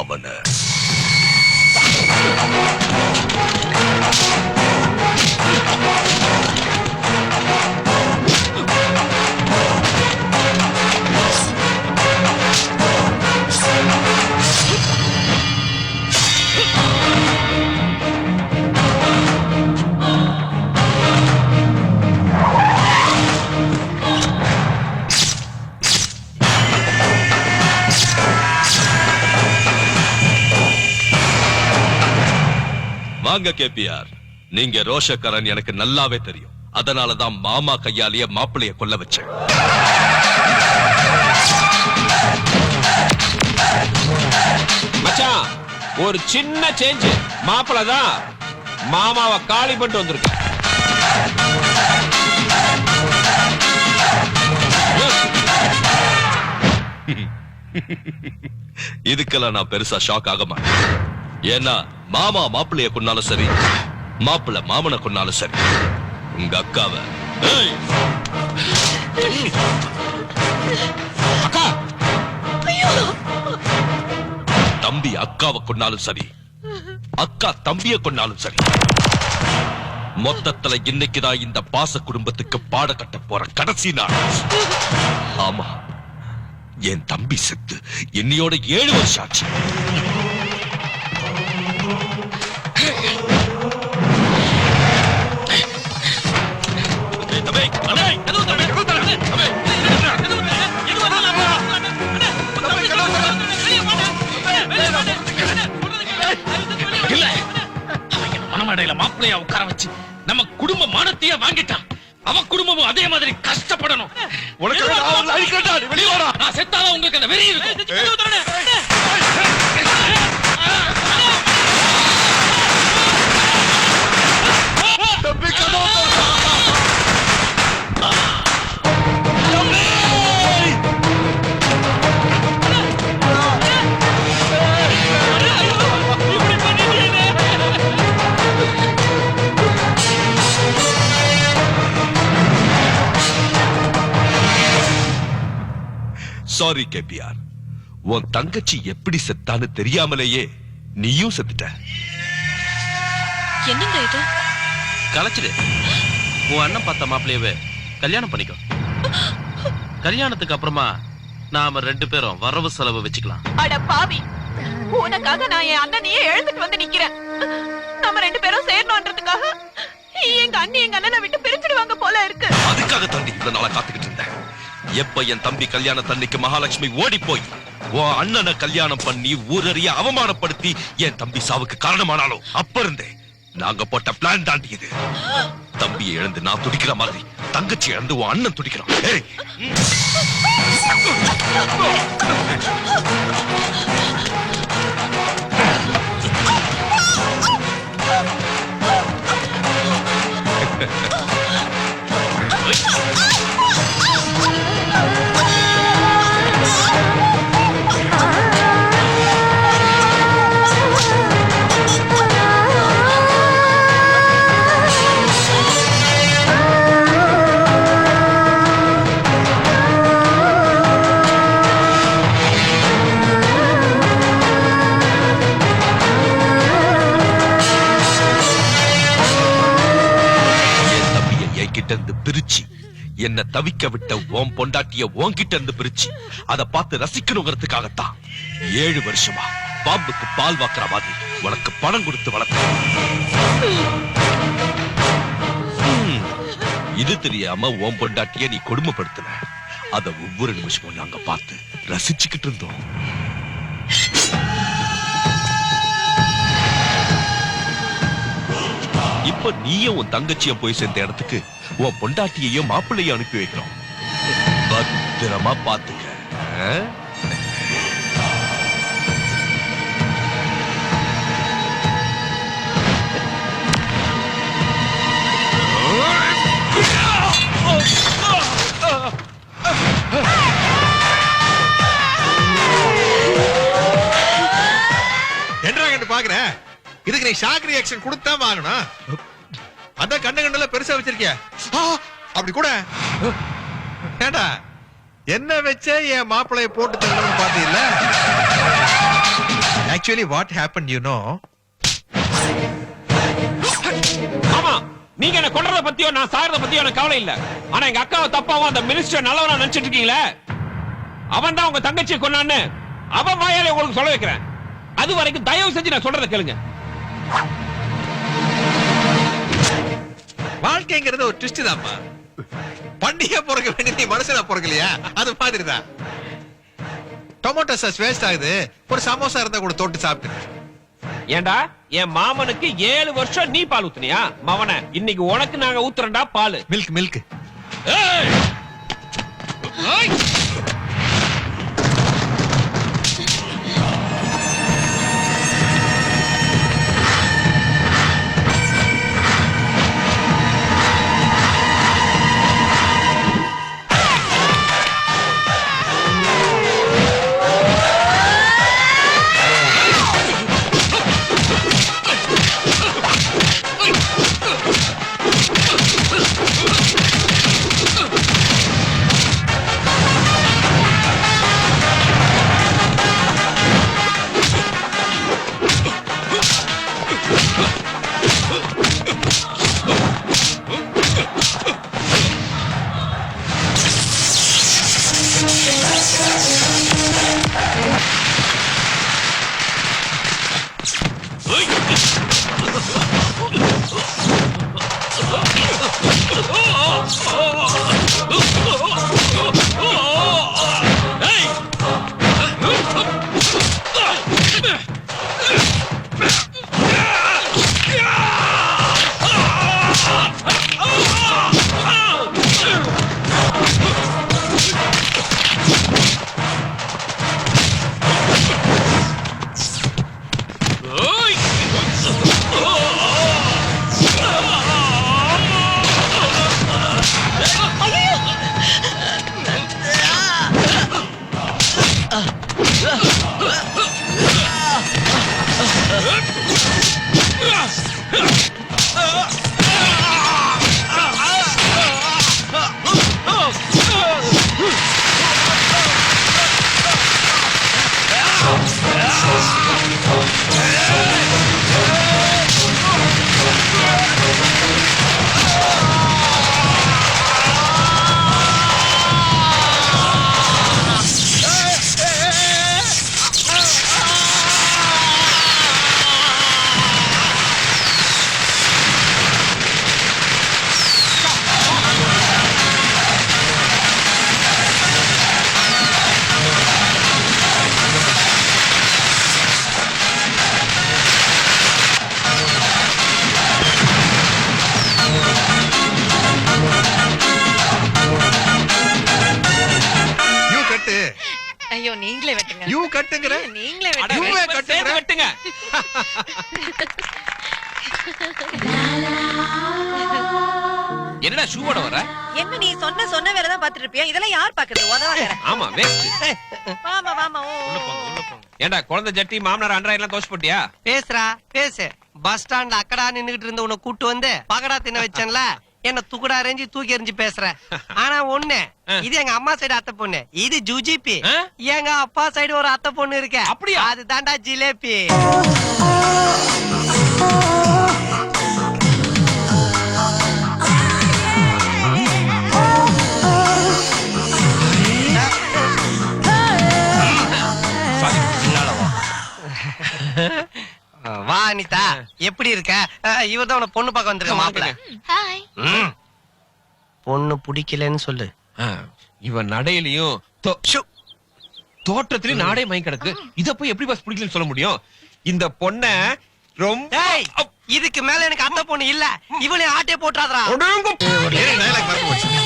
அவன வாங்க கேபிஆர். நீங்க ரோஷக்காரன் எனக்கு நல்லாவே தெரியும். அதனாலதான் மாமா கையாலேயே மாப்பிளைய கொல்ல வச்சேன். மச்சான், ஒரு சின்ன சேஞ்ச். மாப்பிள தான் மாமாவை காலி பண்ணிட்டு வந்திருக்க. இதுக்கெல்லாம் நான் பெருசா ஷாக் ஆக மாட்டேன். ஏன்னா மாமா மாப்பிளைய கொன்னாலும் சரி, மாப்பிள்ள மாமனை கொன்னாலும் சரி, உங்க அக்காவை அக்கா, தம்பி அக்காவை கொன்னாலும் சரி, அக்கா தம்பிய கொன்னாலும் சரி, மொத்தத்துல இன்னைக்குதான் இந்த பாச குடும்பத்துக்கு பாட கட்ட போற கடைசி நாள். ஆமா, என் தம்பி செத்து என்னையோட 7 வருஷம் ஆச்சு. மனமடையில மாப்பிள்ளையா உட்கார வச்சு நம்ம குடும்ப மானத்தையே வாங்கிட்டான். அவ குடும்பமும் அதே மாதிரி கஷ்டப்படணும். நான் செத்தாதான் உங்களுக்கு அந்த வெறி இருக்கும். சாரி கேபிஆர், உன் தங்கச்சி எப்படி செத்தான்னு தெரியாமலேயே நீயும் செத்துட்ட. என்னங்க இது? கலைச்சிடு. உன் அண்ணன் பார்த்த மாப்பிள்ளையவே கல்யாணம் பண்ணிக்கோ. கல்யாணத்துக்கு அப்புறமா நாம 2 பேரும் வரவு செலவு வச்சுக்கலாம். அட பாவி, உனக்காக நான் என் அண்ணனையே எழுந்துட்டு வந்து நிக்கிறேன். நம்ம 2 பேரும் சேரணும்ன்றதுக்காக எங்க அண்ணி எங்க அண்ணனை விட்டு பிரிச்சிடுவாங்க போல இருக்கு. அதுக்காக தாண்டி இவ்வளவு நாளா காத்துக்கிட்டு இருந்தேன். எப்ப என் தம்பி கல்யாண தண்ணிக்கு மகாலட்சுமி ஓடி போய் உன் அண்ணனை கல்யாணம் பண்ணி ஊரறிய அவமானப்படுத்தி என் தம்பி சாவுக்கு காரணமானாலோ அப்ப இருந்தே நாங்க போட்ட பிளான் தாண்டியது. தம்பியை இழந்து நான் துடிக்கிற மாதிரி தங்கச்சி இழந்து உன் அண்ணன் துடிக்கிறான். ஏய், பிரிச்சு என்ன தவிக்க விட்ட உன் பொண்டாட்டிய உன்கிட்ட இருந்து பிரிச்சு அதை பார்த்து ரசிக்கணுங்கிறதுக்காகத்தான் 7 வருஷமா பாம்புக்கு பால் வாக்குற மாதிரி உனக்கு பணம் கொடுத்து வளர்த்த. இது தெரியாம உன் பொண்டாட்டிய நீ கொடுமைப்படுத்தின. அத ஒவ்வொரு நிமிஷமும் நாங்க பார்த்து ரசிச்சுக்கிட்டு இருந்தோம். இப்ப நீயும் உன் தங்கச்சியும் போய் சேர்ந்த இடத்துக்கு உன் பொண்டாட்டியையும் மாப்பிள்ளையும் அனுப்பி வைக்கிறோம். பத்திரமா பாத்துக்க. என்ன பாக்குற? இதுக்கு நீ ஷாக் ரியாக்ஷன் கொடுத்தா வாங்கணும். அதான் கண்ண கண்ணல பெருசா வச்சிருக்கிய. அப்படி கூட ஏண்டா என்ன வச்சே என் மாப்பிளைய போட்டு தள்ளணும்னு பாத்தீல்ல? Actually what happen you know? ஆமா, நீங்க என்ன கொல்றத பத்தியோ நான் சாகிறத பத்தியோ எனக்கு கவலை இல்ல. ஆனா எங்க அக்காவை தப்பாவும் அந்த மினிஸ்டர் நல்லவனா நினைச்சிட்டு இருக்கீங்களே, அவன் தான் உங்க தங்கச்சியை கொன்னான்னு அவன் வாயாலே உங்களுக்கு சொல்ல வைக்கிறேன். அது வரைக்கும் தயவு செஞ்சு நான் சொல்றத கேளுங்க. வாழ்க்கைங்கிறது ஒரு ட்விஸ்ட் தான்ப்பா. பண்டிகை பிறக்க வேண்டிய நீ மனுஷனா பிறக்கலையா? அது மாதிரிதான். டொமேட்டோ சாஸ் வேஸ்ட் ஆகுது, ஒரு சமோசா இருந்தா கூட தொட்டு சாப்பிட்டு. ஏண்டா என் மாமனுக்கு 7 வருஷம் நீ பால் ஊத்துனியா? மவன இன்னைக்கு உனக்கு நாங்க ஊத்துறோம்டா பால். Milk milk. ஏய்! ஏய்! ஐயோ நீங்களே வெட்டுங்க. யூ கட்டுங்கற? நீங்களே அட, வெட்டுங்க. யூவே சேர்ந்து கட்டுங்கற? வெட்டுங்க. என்னடா ஷூவோட வர? என்ன நீ சொன்ன வேலை தான் பாத்துட்டு இருப்பியா? இதெல்லாம் யார் பாக்குறது? உதவாங்கற. ஆமா வேஸ்ட். வாமா வாமா. ஓ. ஏண்டா குழந்தை ஜட்டி மாமனார் அண்டா எல்லாம் தோச்சு போட்டியா? பேசுறா பேசு. பஸ் ஸ்டாண்ட்ல அக்கடா நின்னுகிட்டு இருந்த உன்னை கூட்டு வந்து பகடா தின்ன வச்சேன்ல, என்ன துக்குடா ரெஞ்சி தூக்கி எறிஞ்சு பேசுற. ஆனா ஒண்ணு, இது எங்க அம்மா சைடு அத்தை பொண்ணு, இது ஜுஜிபி. எங்க அப்பா சைடு ஒரு அத்தை பொண்ணு இருக்கு, அப்படியா? அது தாண்டா ஜிலேபி. வா அனிதா, எப்படி இருக்க? இவர்தான் உன பொண்ணு பார்க்க வந்திருக்க மாப்பிள்ள. ஹாய். பொண்ணு பிடிக்கலன்னு சொல்லு. இவன் நடையிலையும் தோற்றத்திலயும் நாடே மயங்கி கிடக்கு. இத போய் எப்படி பஸ் பிடிக்கலன்னு சொல்ல முடியும்? இந்த பொண்ண ரொம்ப இதுக்கு மேல எனக்கு அத்தை பொண்ணு இல்ல, இவளே ஆட்டே போட்டாதரா. ஒரு டயலாக் மறந்து போச்சு.